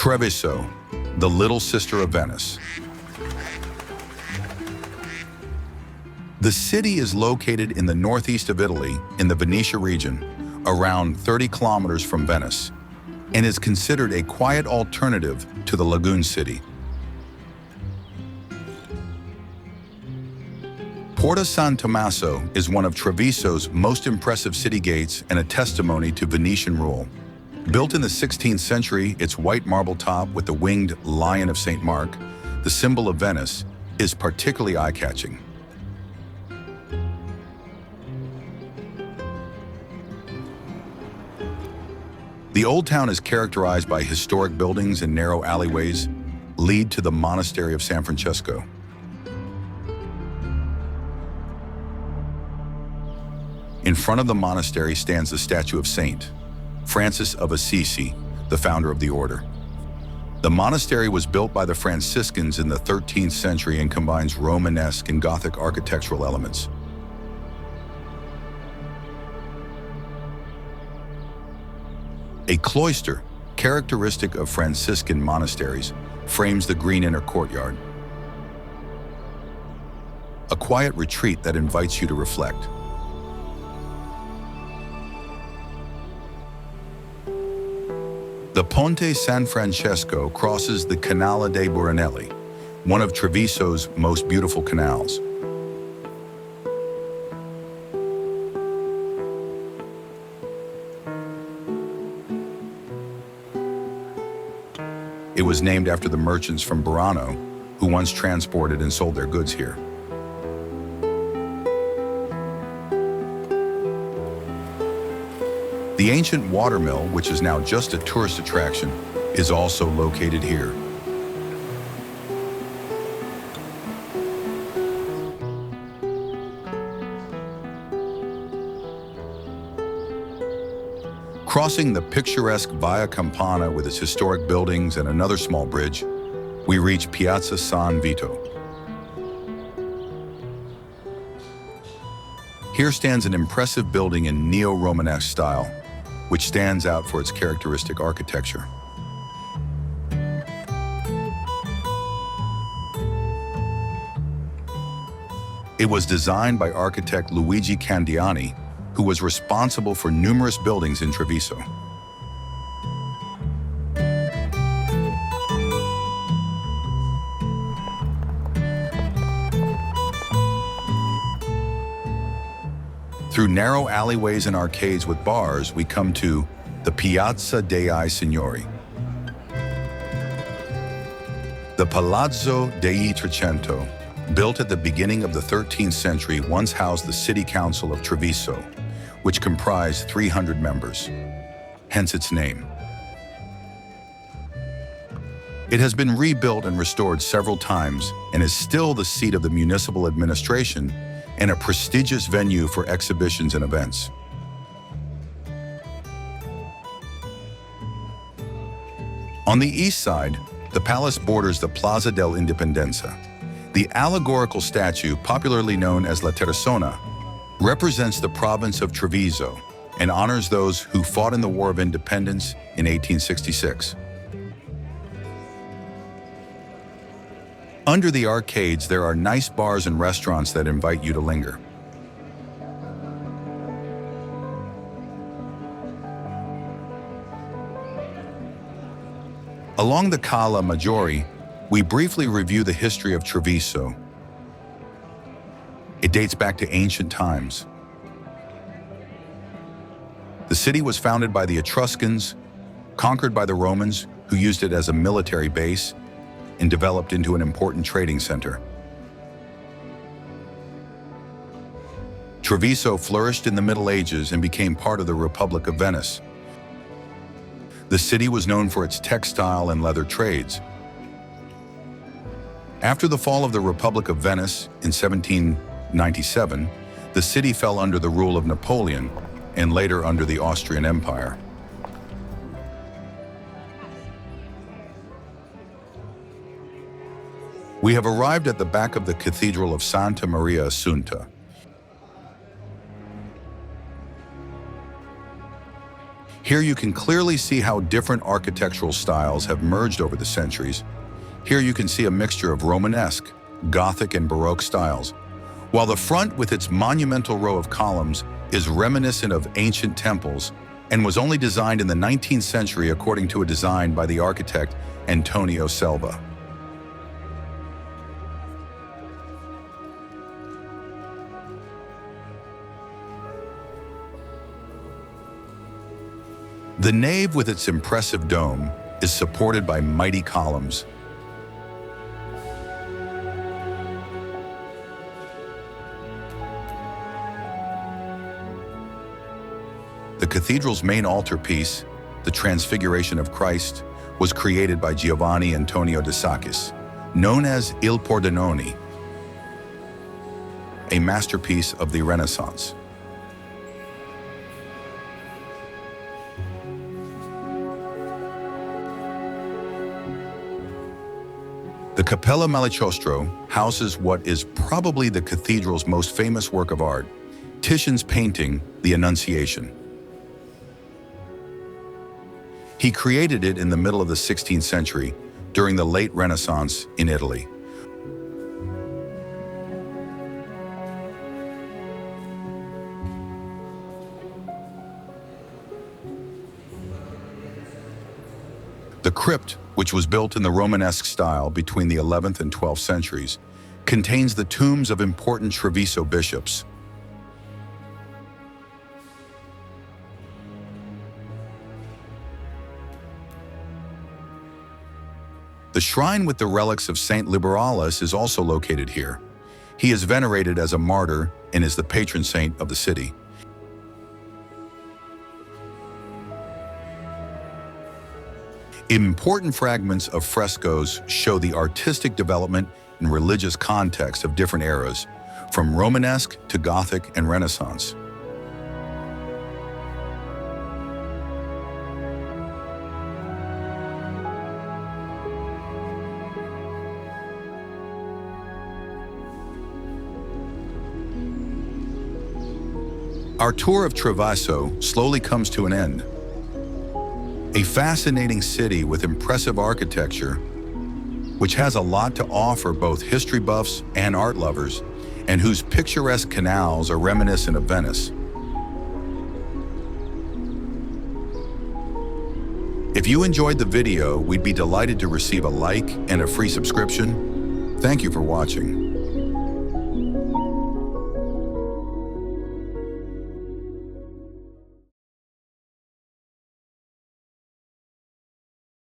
Treviso, the little sister of Venice. The city is located in the northeast of Italy, in the Venetia region, around 30 kilometers from Venice, and is considered a quiet alternative to the lagoon city. Porta San Tommaso is one of Treviso's most impressive city gates and a testimony to Venetian rule. Built in the 16th century, its white marble top with the winged Lion of St. Mark, the symbol of Venice, is particularly eye-catching. The Old Town is characterized by historic buildings and narrow alleyways lead to the Monastery of San Francesco. In front of the monastery stands the statue of Saint Francis of Assisi, the founder of the order. The monastery was built by the Franciscans in the 13th century and combines Romanesque and Gothic architectural elements. A cloister, characteristic of Franciscan monasteries, frames the green inner courtyard. A quiet retreat that invites you to reflect. The Ponte San Francesco crosses the Canale dei Buranelli, one of Treviso's most beautiful canals. It was named after the merchants from Burano, who once transported and sold their goods here. The ancient watermill, which is now just a tourist attraction, is also located here. Crossing the picturesque Via Campana with its historic buildings and another small bridge, we reach Piazza San Vito. Here stands an impressive building in neo-Romanesque style, which stands out for its characteristic architecture. It was designed by architect Luigi Candiani, who was responsible for numerous buildings in Treviso. Through narrow alleyways and arcades with bars, we come to the Piazza dei Signori. The Palazzo dei Trecento, built at the beginning of the 13th century, once housed the City Council of Treviso, which comprised 300 members, hence its name. It has been rebuilt and restored several times and is still the seat of the municipal administration and a prestigious venue for exhibitions and events. On the east side, the palace borders the Plaza dell'Indipendenza. The allegorical statue, popularly known as La Terzona, represents the province of Treviso and honors those who fought in the War of Independence in 1866. Under the arcades, there are nice bars and restaurants that invite you to linger. Along the Cala Maggiore, we briefly review the history of Treviso. It dates back to ancient times. The city was founded by the Etruscans, conquered by the Romans, who used it as a military base, and developed into an important trading center. Treviso flourished in the Middle Ages and became part of the Republic of Venice. The city was known for its textile and leather trades. After the fall of the Republic of Venice in 1797, the city fell under the rule of Napoleon and later under the Austrian Empire. We have arrived at the back of the Cathedral of Santa Maria Assunta. Here you can clearly see how different architectural styles have merged over the centuries. Here you can see a mixture of Romanesque, Gothic, and Baroque styles, while the front with its monumental row of columns is reminiscent of ancient temples and was only designed in the 19th century according to a design by the architect Antonio Selva. The nave with its impressive dome is supported by mighty columns. The cathedral's main altarpiece, the Transfiguration of Christ, was created by Giovanni Antonio de Sacchis, known as Il Pordenone, a masterpiece of the Renaissance. The Cappella Malicostro houses what is probably the cathedral's most famous work of art, Titian's painting, The Annunciation. He created it in the middle of the 16th century, during the late Renaissance in Italy. The crypt, which was built in the Romanesque style between the 11th and 12th centuries, contains the tombs of important Treviso bishops. The shrine with the relics of Saint Liberalis is also located here. He is venerated as a martyr and is the patron saint of the city. Important fragments of frescoes show the artistic development and religious context of different eras, from Romanesque to Gothic and Renaissance. Our tour of Treviso slowly comes to an end. A fascinating city with impressive architecture, which has a lot to offer both history buffs and art lovers, and whose picturesque canals are reminiscent of Venice. If you enjoyed the video, we'd be delighted to receive a like and a free subscription. Thank you for watching.